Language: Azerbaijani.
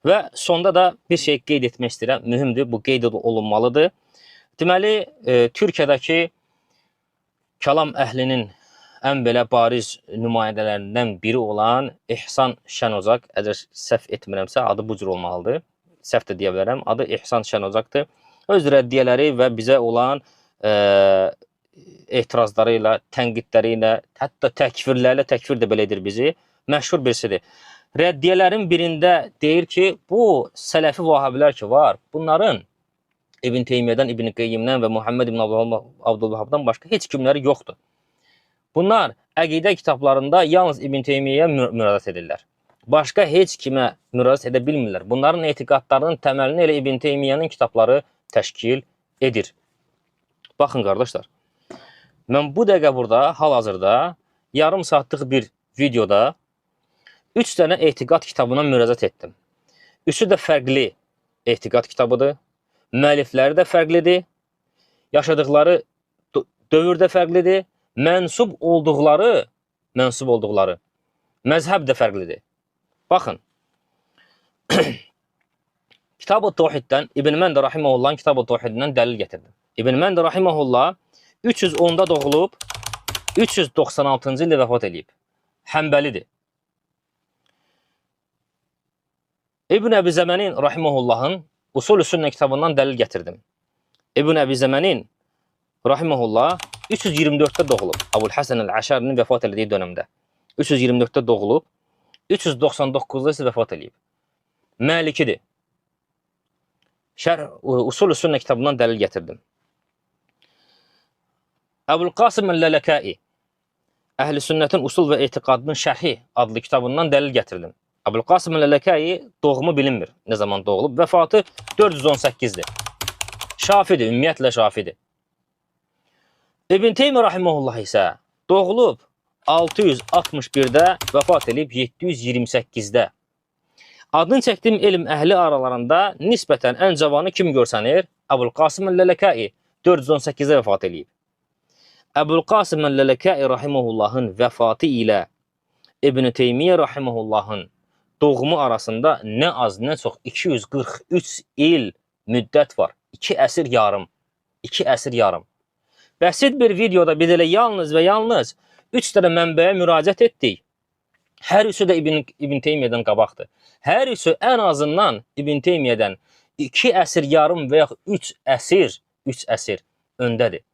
Və sonda da bir şey qeyd etmək istəyirəm. Mühümdür, bu qeyd olunmalıdır. Deməli, Türkiyədəki kəlam əhlinin ən belə bariz nümayəndələrindən biri olan İhsan Şənocaq, əgər səhv etmirəmsə, adı bu cür olmalıdır. Səhv də deyə bilərəm. Adı İhsan Şənocaqdır. Öz rəddiyələri və bizə olan etirazları ilə, tənqidləri ilə, hətta təkfirlərlə, təkfir də belə edir bizi, məşhur birisidir. Rəddiyələrin birində deyir ki, bu sələfi vahabilər ki var, bunların İbn Teymiyyədən, İbn Qeyyimdən və Muhammed İbn Abdülvahabdan başqa heç kimləri yoxdur. Bunlar əqidə kitablarında yalnız İbn Teymiyyəyə müraciət edirlər. Başqa heç kimə müraciət edə bilmirlər. Bunların etiqadlarının təməlini elə İbn Teymiyyənin kitabları təşkil edir. Baxın qardaşlar, mən bu dəqiqə burada, hal-hazırda yarım saatlıq bir videoda 3 dənə etiqad kitabına müraciət etdim. Üçü də fərqli etiqad kitabıdır. Müəllifləri də fərqlidir. Yaşadıkları dövr də fərqlidir. Mənsub olduqları məzhəb də fərqlidir. Baxın. Kitab-ı Tevhiddən, İbn Məndə Rahiməhullahın Kitab-ı Tevhiddən dəlil gətirdim. İbn Məndə Rahiməhullah 310-da doğulub, 396-cı ildə vəfat edib. Həmbəlidir. İbn Əbi Zəmənin Rahiməhullahın Usul-ü Sünnə kitabından dəlil gətirdim. İbn Əbi Zəmənin Rahiməhullah 324-də doğulub. Əbul Həsən Əl-Əşərinin vəfat elədiyi dönəmdə. 324-də doğulub, 399-da isə vəfat edib. Məlikidir. Usul-ü Sünnə kitabından dəlil gətirdim. Əbul Qasım Əl-Lələkəi Əhl-i Sünnətin Usul və Etiqadının Şərhi adlı kitabından dəlil gətirdim. Əbul Qasım Əl-Lələkəi doğumu bilinmir. Nə zaman doğulub? Vəfatı 418-dir. Şafidir, ümumiyyətlə şafidir. İbn Teymiyyə Rahiməhullah isə doğulub 661-də, vəfat edib 728-də. Adını çəkdiyim elm əhli aralarında nisbətən ən cavanı kim görsənir? Əbul Qasım Əl-Lələkəi 418-də vəfat edib. Əbul Qasım Əl-Lələkəi Rahiməhullahın vəfatı ilə İbn Teymiyyə Rahiməhullahın doğumu arasında nə az, nə çox 243 il müddət var. 2 əsr yarım. 2 əsr yarım. Bəsit bir videoda biz elə yalnız və yalnız 3 dənə mənbəyə müraciət etdik. Hər üçü də İbn Teymiyyədən qabaqdır. Hər üçü ən azından İbn Teymiyyədən 2 əsr yarım və yaxud 3 əsr öndədir.